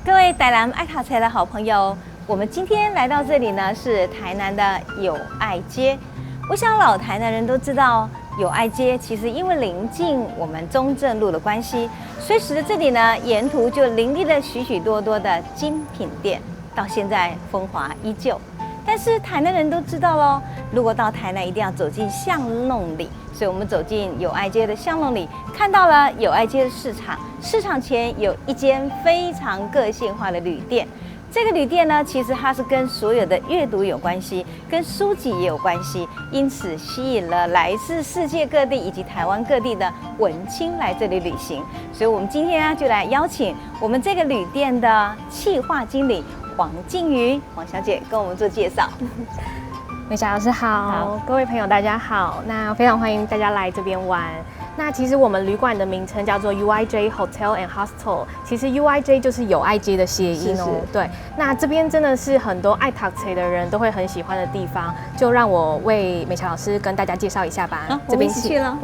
各位台南爱塔菜的好朋友，我们今天来到这里呢，是台南的友爱街。我想老台南人都知道，友爱街其实因为临近我们中正路的关系，所以使得这里呢沿途就林立了许许多多的精品店，到现在风华依旧。但是台南人都知道咯，如果到台南一定要走进巷弄里，所以我们走进友爱街的巷弄里，看到了友爱街的市场，市场前有一间非常个性化的旅店。这个旅店呢，其实它是跟所有的阅读有关系，跟书籍也有关系，因此吸引了来自世界各地以及台湾各地的文青来这里旅行。所以我们今天呢，就来邀请我们这个旅店的企划经理黄静瑜黄小姐跟我们做介绍。美霞老师好，各位朋友大家好，那非常欢迎大家来这边玩。那其实我们旅馆的名称叫做 UIJ Hotel and Hostel， 其实 UIJ 就是友爱街的谐音哦。对，那这边真的是很多爱读册的人都会很喜欢的地方，就让我为美霞老师跟大家介绍一下吧。好，这边去了。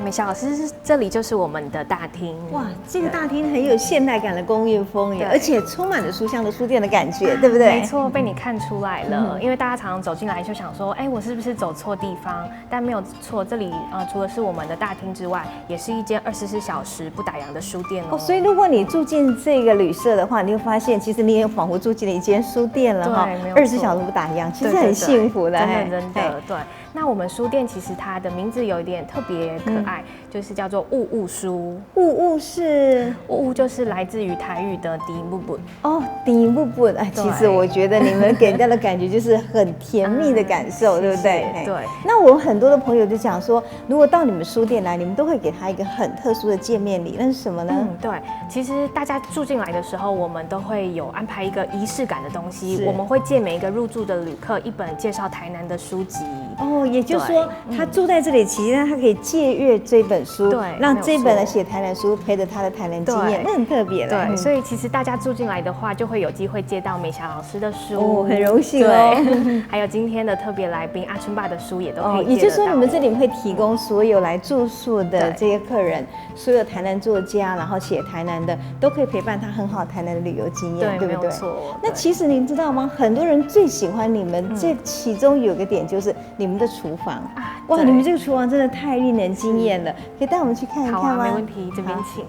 美霞老师，这里就是我们的大厅。哇，这个大厅很有现代感的工业风耶，而且充满了书香的书店的感觉，对不对？没错，被你看出来了。因为大家常常走进来就想说，哎，我是不是走错地方？但没有错，这里除了是我们的大厅之外，也是一间24小时不打烊的书店哦。所以如果你住进这个旅社的话，你会发现，其实你也仿佛住进了一间书店了哈。24小时不打烊，其实很幸福的。真的，对。那我们书店其实它的名字有一点特别可爱，就是叫做雾雾书。雾雾是雾雾，就是来自于台语的第一部分哦，第一部分。哎，其实我觉得你们给人家的感觉就是很甜蜜的感受，对不对？对。那我很多的朋友就讲说，如果到你们书店来，你们都会给他一个很特殊的见面礼，那是什么呢？对，其实大家住进来的时候，我们都会有安排一个仪式感的东西，我们会借每一个入住的旅客一本介绍台南的书籍。哦，也就是说，他住在这里期间，他可以借阅这本书，对，让这本的写台南书陪着他的台南经验，那很特别的。对，所以其实大家住进来的话，就会有机会借到美霞老师的书，很荣幸哦。还有今天的特别来宾阿春爸的书也都可以借得到。也就是说，你们这里会提供所有来住宿的这些客人，所有台南作家，然后写台南的，都可以陪伴他很好台南的旅游经验，对不对？没错。那其实您知道吗？很多人最喜欢你们，这其中有个点就是你们的厨房。哇，你们这个厨房真的太令人惊艳了，可以带我们去看一看吗？好啊，没问题，这边请。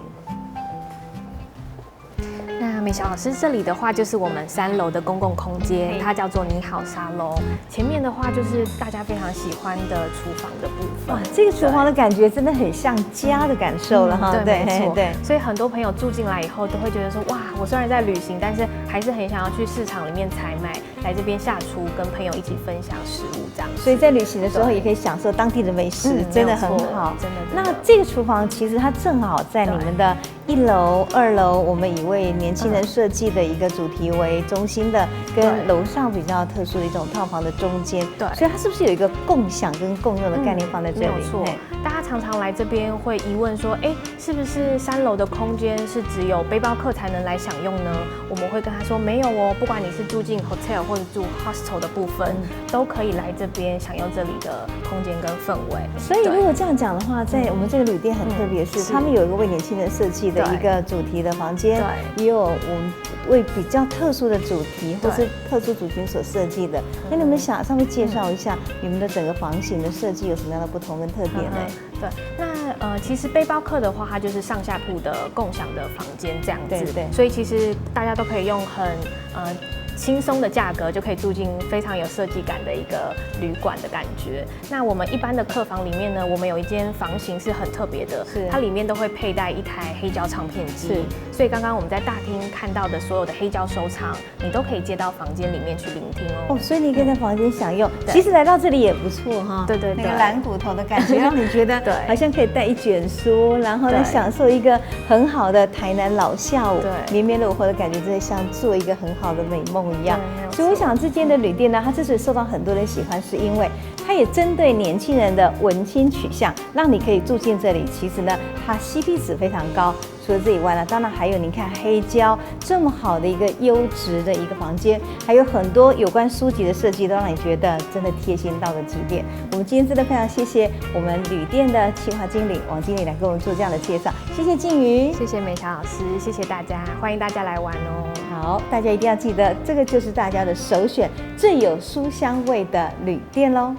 那美霞老师这里的话，就是我们3楼的公共空间，它叫做你好沙龙。前面的话就是大家非常喜欢的厨房的部分。哇，这个厨房的感觉真的很像家的感受了哈。对，没错。对，所以很多朋友住进来以后都会觉得说，哇，我虽然在旅行，但是还是很想要去市场里面采买，来这边下厨，跟朋友一起分享食物这样。所以在旅行的时候也可以享受当地的美食，真的很好。真的。那这个厨房其实它正好在你们的1楼、2楼，我们以为年轻人设计的一个主题为中心的，跟楼上比较特殊的一种套房的中间。对，所以它是不是有一个共享跟共用的概念放在这里？没有错。大家常常来这边会疑问说，哎，是不是3楼的空间是只有背包客才能来享用呢？我们会跟他说没有哦，不管你是住进 hotel 或者住 hostel 的部分，都可以来这边享用这里的空间跟氛围。所以如果这样讲的话，在我们这个旅店很特别，是他们有一个为年轻人设计的一个主题的房间，也有我们为比较特殊的主题或是特殊族群所设计的。那你们想稍微介绍一下你们的整个房型的设计有什么样的不同跟特点呢？对，那其实背包客的话，它就是上下铺的共享的房间这样子，对，所以其实大家都可以用很轻松的价格就可以住进非常有设计感的一个旅馆的感觉。那我们一般的客房里面呢，我们有一间房型是很特别的，它里面都会佩戴一台黑胶唱片机，所以刚刚我们在大厅看到的所有的黑胶收藏，你都可以接到房间里面去聆听哦。所以你可以在房间享用。其实来到这里也不错哈，对，那个蓝骨头的感觉，让你觉得好像可以带一卷书，然后呢享受一个很好的台南老下午，绵绵柔和的感觉，真的像做一个很好的美梦一样。所以我想这间的旅店呢，它之所以受到很多人喜欢，是因为它也针对年轻人的文青取向，让你可以住进这里。其实呢，它 CP 值非常高，除了这以外呢，当然还有你看黑胶这么好的一个优质的一个房间，还有很多有关书籍的设计，都让你觉得真的贴心到了极点。我们今天真的非常谢谢我们旅店的企划经理王经理来给我们做这样的介绍，谢谢静瑜，谢谢美霞老师，谢谢大家，欢迎大家来玩哦。好，大家一定要记得，这个就是大家的首选，最有书香味的旅店喽。